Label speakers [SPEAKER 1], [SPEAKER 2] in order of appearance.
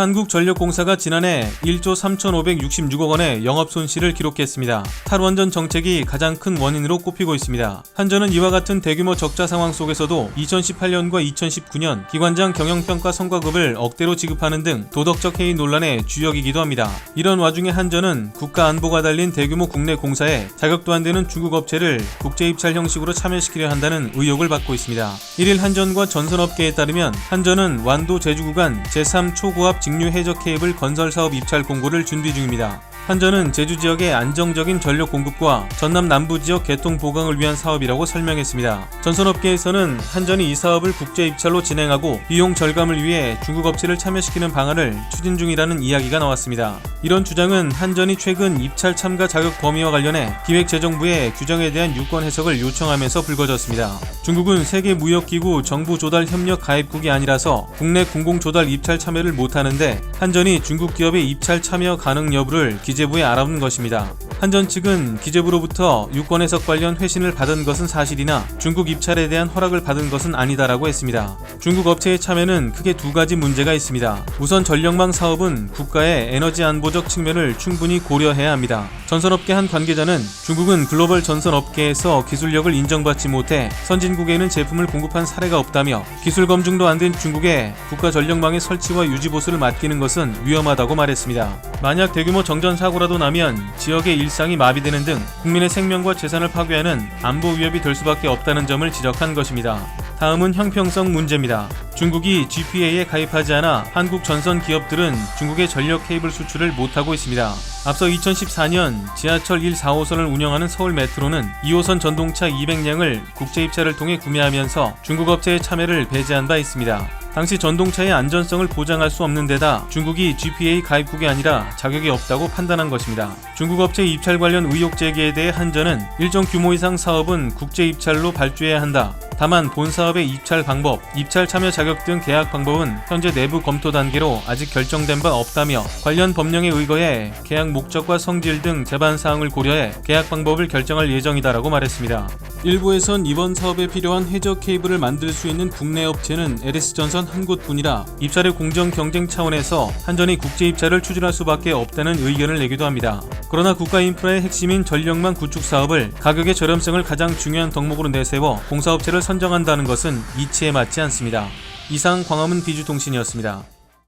[SPEAKER 1] 한국전력공사가 지난해 1조 3,566억 원의 영업손실을 기록했습니다. 탈원전 정책이 가장 큰 원인으로 꼽히고 있습니다. 한전은 이와 같은 대규모 적자 상황 속에서도 2018년과 2019년 기관장 경영평가 성과급을 억대로 지급하는 등 도덕적 해이 논란의 주역이기도 합니다. 이런 와중에 한전은 국가안보가 달린 대규모 국내 공사에 자격도 안 되는 중국 업체를 국제입찰 형식으로 참여시키려 한다는 의혹을 받고 있습니다. 1일 한전과 전선업계에 따르면 한전은 완도 제주 구간 제3 초고압 직류 해적 케이블 건설 사업 입찰 공고를 준비 중입니다. 한전은 제주 지역의 안정적인 전력 공급과 전남 남부 지역 개통 보강을 위한 사업이라고 설명했습니다. 전선업계에서는 한전이 이 사업을 국제 입찰로 진행하고 비용 절감을 위해 중국 업체를 참여시키는 방안을 추진 중이라는 이야기가 나왔습니다. 이런 주장은 한전이 최근 입찰 참가 자격 범위와 관련해 기획재정부에 규정에 대한 유권 해석을 요청하면서 불거졌습니다. 중국은 세계무역기구 정부조달협력 가입국이 아니라서 국내 공공조달 입찰 참여를 못하는데 한전이 중국 기업의 입찰 참여 가능 여부를 기재부에 알아본 것입니다. 한전 측은 기재부로부터 유권 해석 관련 회신을 받은 것은 사실이나 중국 입찰에 대한 허락을 받은 것은 아니다라고 했습니다. 중국 업체의 참여는 크게 두 가지 문제가 있습니다. 우선 전력망 사업은 국가의 에너지 안보적 측면을 충분히 고려해야 합니다. 전선업계 한 관계자는 중국은 글로벌 전선업계에서 기술력을 인정받지 못해 선진국에는 제품을 공급한 사례가 없다며 기술 검증도 안 된 중국에 국가 전력망의 설치와 유지 보수를 맡기는 것은 위험하다고 말했습니다. 만약 대규모 정전 사고라도 나면 지역의 일상이 마비되는 등 국민의 생명과 재산을 파괴하는 안보 위협이 될 수밖에 없다는 점을 지적한 것입니다. 다음은 형평성 문제입니다. 중국이 GPA에 가입하지 않아 한국 전선 기업들은 중국의 전력 케이블 수출을 못하고 있습니다. 앞서 2014년 지하철 1, 4호선을 운영하는 서울 메트로는 2호선 전동차 200량을 국제 입찰을 통해 구매하면서 중국 업체의 참여를 배제한 바 있습니다. 당시 전동차의 안전성을 보장할 수 없는 데다 중국이 GPA 가입국이 아니라 자격이 없다고 판단한 것입니다. 중국 업체 입찰 관련 의혹 제기에 대해 한전은 일정 규모 이상 사업은 국제 입찰로 발주해야 한다. 다만 본 사업의 입찰 방법, 입찰 참여 자격 등 계약 방법은 현재 내부 검토 단계로 아직 결정된 바 없다며 관련 법령에 의거해 계약 목적과 성질 등 제반 사항을 고려해 계약 방법을 결정할 예정이다라고 말했습니다. 일부에선 이번 사업에 필요한 해저 케이블을 만들 수 있는 국내 업체는 LS전선 한 곳뿐이라 입찰의 공정 경쟁 차원에서 한전이 국제 입찰을 추진할 수밖에 없다는 의견을 내기도 합니다. 그러나 국가 인프라의 핵심인 전력망 구축 사업을 가격의 저렴성을 가장 중요한 덕목으로 내세워 공사업체를 선정한다는 것은 이치에 맞지 않습니다. 이상 광화문 비주통신이었습니다.